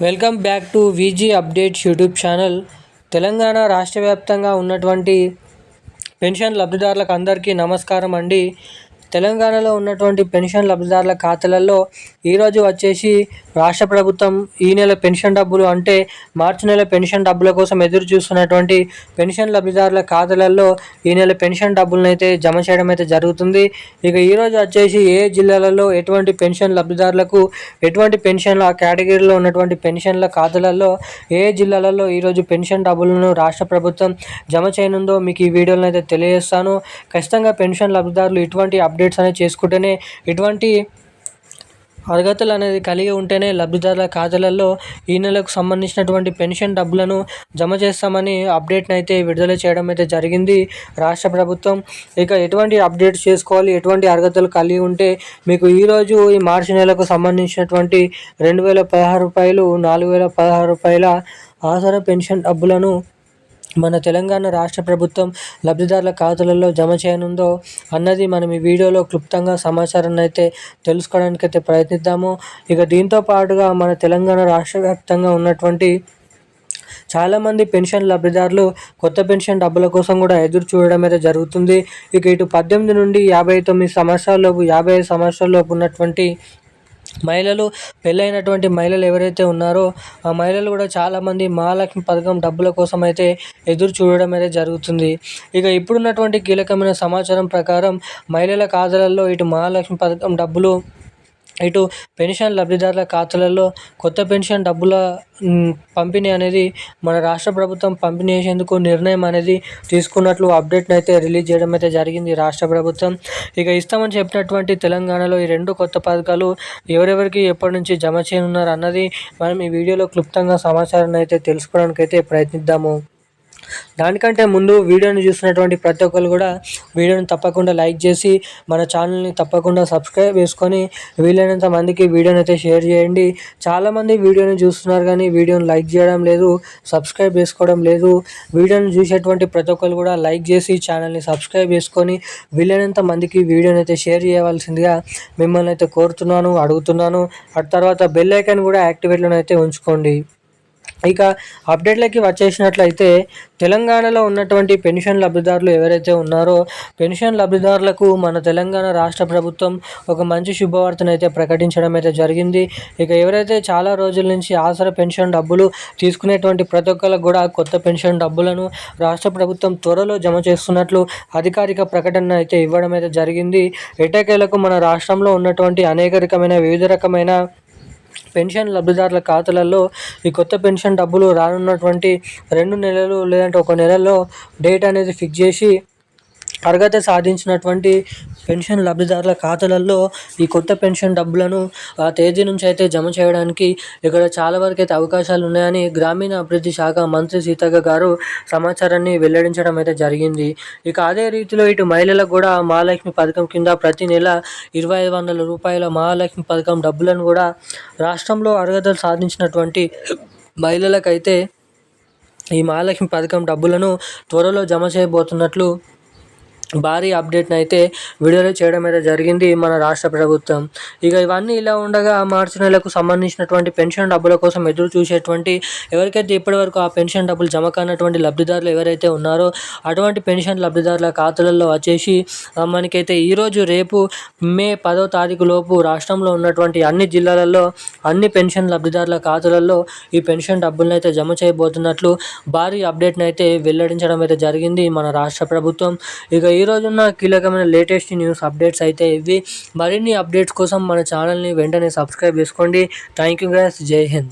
Welcome back to VG updates YouTube channel. Telangana రాష్ట్ర వ్యాప్తంగా ఉన్నటువంటి పెన్షన్ లబ్ధిదారులకు అందరికీ నమస్కారం అండి. తెలంగాణలో ఉన్నటువంటి పెన్షన్ లబ్ధిదారుల ఖాతాలలో ఈరోజు వచ్చేసి రాష్ట్ర ప్రభుత్వం ఈ నెల పెన్షన్ డబ్బులు అంటే మార్చి నెల పెన్షన్ డబ్బుల కోసం ఎదురు చూస్తున్నటువంటి పెన్షన్ లబ్ధిదారుల ఖాతాలలో ఈ నెల పెన్షన్ డబ్బులను అయితే జమ చేయడం అయితే జరుగుతుంది. ఇక ఈరోజు వచ్చేసి ఏ జిల్లాలలో ఎటువంటి పెన్షన్ లబ్ధిదారులకు ఎటువంటి పెన్షన్ల కేటగిరీలో ఉన్నటువంటి పెన్షన్ల ఖాతాలలో ఏ జిల్లాలలో ఈరోజు పెన్షన్ డబ్బులను రాష్ట్ర ప్రభుత్వం జమ చేయనుందో మీకు ఈ వీడియోలో అయితే తెలియజేస్తాను. ఖచ్చితంగా పెన్షన్ లబ్ధిదారులు ఇటువంటి అప్డేట్స్ అనేది చేసుకుంటేనే, ఇటువంటి అర్హతలు అనేది కలిగి ఉంటేనే లబ్ధిదారుల ఖాతాలలో ఈ నెలకు సంబంధించినటువంటి పెన్షన్ డబ్బులను జమ చేస్తామని అప్డేట్ని అయితే విడుదల చేయడం అయితే జరిగింది రాష్ట్ర ప్రభుత్వం. ఇక ఎటువంటి అప్డేట్స్ చేసుకోవాలి, ఎటువంటి అర్హతలు కలిగి ఉంటే మీకు ఈరోజు ఈ మార్చి నెలకు సంబంధించినటువంటి 2016 రూపాయలు, 4016 రూపాయల ఆసరా పెన్షన్ డబ్బులను మన తెలంగాణ రాష్ట్ర ప్రభుత్వం లబ్ధిదారుల ఖాతాలలో జమ చేయనుందో అన్నది మనం ఈ వీడియోలో క్లుప్తంగా సమాచారాన్ని అయితే తెలుసుకోవడానికి అయితే ప్రయత్నిద్దాము. ఇక దీంతో పాటుగా మన తెలంగాణ రాష్ట్ర వ్యాప్తంగా ఉన్నటువంటి చాలామంది పెన్షన్ లబ్ధిదారులు కొత్త పెన్షన్ డబ్బుల కోసం కూడా ఎదురు చూడడం అయితే జరుగుతుంది. ఇక ఇటు 18 నుండి 59 సంవత్సరాలలోపు, 55 సంవత్సరాలలోపు ఉన్నటువంటి మహిళలు, పెళ్ళైనటువంటి మహిళలు ఎవరైతే ఉన్నారో ఆ మహిళలు కూడా చాలామంది మహాలక్ష్మి పథకం డబ్బుల కోసం అయితే ఎదురు చూడడం అయితే జరుగుతుంది. ఇక ఇప్పుడున్నటువంటి కీలకమైన సమాచారం ప్రకారం మహిళల ఖాతాలలో ఇటు మహాలక్ష్మి పథకం డబ్బులు, ఇటు పెన్షన్ లబ్ధిదారుల ఖాతాలలో కొత్త పెన్షన్ డబ్బుల పంపిణీ అనేది మన రాష్ట్ర ప్రభుత్వం పంపిణీ చేసేందుకు నిర్ణయం అనేది తీసుకున్నట్లు అప్డేట్ని అయితే రిలీజ్ చేయడం అయితే జరిగింది రాష్ట్ర ప్రభుత్వం. ఇక ఇస్తామని చెప్పినటువంటి తెలంగాణలో ఈ 2 కొత్త పథకాలు ఎవరెవరికి ఎప్పటి నుంచి జమ చేయనున్నారు అన్నది మనం ఈ వీడియోలో క్లుప్తంగా సమాచారాన్ని అయితే తెలుసుకోవడానికి అయితే ప్రయత్నిద్దాము. దానికంటే ముందు వీడియోని చూస్తున్నటువంటి ప్రతి ఒక్కరు కూడా వీడియోని తప్పకుండా లైక్ చేసి మన ఛానల్ని తప్పకుండా సబ్స్క్రైబ్ చేసుకొని వీలైనంత మందికి వీడియోని అయితే షేర్ చేయండి. చాలామంది వీడియోని చూస్తున్నారు కానీ వీడియోని లైక్ చేయడం లేదు, సబ్స్క్రైబ్ చేసుకోవడం లేదు. వీడియోని చూసేటువంటి ప్రతి ఒక్కరు కూడా లైక్ చేసి ఛానల్ని సబ్స్క్రైబ్ చేసుకొని వీలైనంత మందికి వీడియోని అయితే షేర్ చేయవలసిందిగా మిమ్మల్ని అయితే కోరుతున్నాను, అడుగుతున్నాను. ఆ తర్వాత బెల్ ఐకాన్ కూడా యాక్టివేట్లోనే అయితే ఉంచుకోండి. ఇక అప్డేట్లకి వచ్చేసినట్లయితే తెలంగాణలో ఉన్నటువంటి పెన్షన్ లబ్ధిదారులు ఎవరైతే ఉన్నారో పెన్షన్ లబ్ధిదారులకు మన తెలంగాణ రాష్ట్ర ప్రభుత్వం ఒక మంచి శుభవార్తను అయితే ప్రకటించడం అయితే జరిగింది. ఇక ఎవరైతే చాలా రోజుల నుంచి ఆసరా పెన్షన్ డబ్బులు తీసుకునేటువంటి ప్రతి ఒక్కరికి కూడా కొత్త పెన్షన్ డబ్బులను రాష్ట్ర ప్రభుత్వం త్వరలో జమ చేస్తున్నట్లు అధికారిక ప్రకటన అయితే ఇవ్వడం అయితే జరిగింది. ఎట్టకేలకు మన రాష్ట్రంలో ఉన్నటువంటి వివిధ రకమైన పెన్షన్ లబ్ధిదారుల ఖాతాలలో ఈ కొత్త పెన్షన్ డబ్బులు రానున్నటువంటి 2 నెలలు లేదంటే 1 నెలలో డేట్ అనేది ఫిక్స్ చేసి అర్హత సాధించినటువంటి పెన్షన్ లబ్ధిదారుల ఖాతాలలో ఈ కొత్త పెన్షన్ డబ్బులను ఆ తేదీ నుంచి అయితే జమ చేయడానికి ఇక్కడ చాలా వరకు అయితే అవకాశాలు ఉన్నాయని గ్రామీణ అభివృద్ధి శాఖ మంత్రి సీతక్క గారు సమాచారాన్ని వెల్లడించడం అయితే జరిగింది. ఇక అదే రీతిలో ఇటు మహిళలకు కూడా మహాలక్ష్మి పథకం కింద ప్రతి నెల 2500 రూపాయల మహాలక్ష్మి పథకం డబ్బులను కూడా రాష్ట్రంలో అర్హతలు సాధించినటువంటి మహిళలకైతే ఈ మహాలక్ష్మి పథకం డబ్బులను త్వరలో జమ చేయబోతున్నట్లు భారీ అప్డేట్ని అయితే విడుదల చేయడం అయితే జరిగింది మన రాష్ట్ర ప్రభుత్వం. ఇక ఇవన్నీ ఇలా ఉండగా మార్చి నెలకు సంబంధించినటువంటి పెన్షన్ డబ్బుల కోసం ఎదురు చూసేటువంటి ఎవరికైతే ఇప్పటివరకు ఆ పెన్షన్ డబ్బులు జమ కానటువంటి లబ్ధిదారులు ఎవరైతే ఉన్నారో అటువంటి పెన్షన్ లబ్ధిదారుల ఖాతాలలో వచ్చేసి మనకైతే ఈరోజు రేపు మే 10వ తారీఖు లోపు రాష్ట్రంలో ఉన్నటువంటి అన్ని జిల్లాలలో అన్ని పెన్షన్ లబ్ధిదారుల ఖాతాలలో ఈ పెన్షన్ డబ్బులను అయితే జమ చేయబోతున్నట్లు భారీ అప్డేట్ని అయితే వెల్లడించడం అయితే జరిగింది మన రాష్ట్ర ప్రభుత్వం. ఇక ఈ రోజున్న కీలకమైన లేటెస్ట్ న్యూస్ అప్డేట్స్ అయితే ఇవి. మరిన్ని అప్డేట్స్ కోసం మన ఛానల్ని వెంటనే సబ్స్క్రైబ్ చేసుకోండి. Thank you guys. జై హింద్.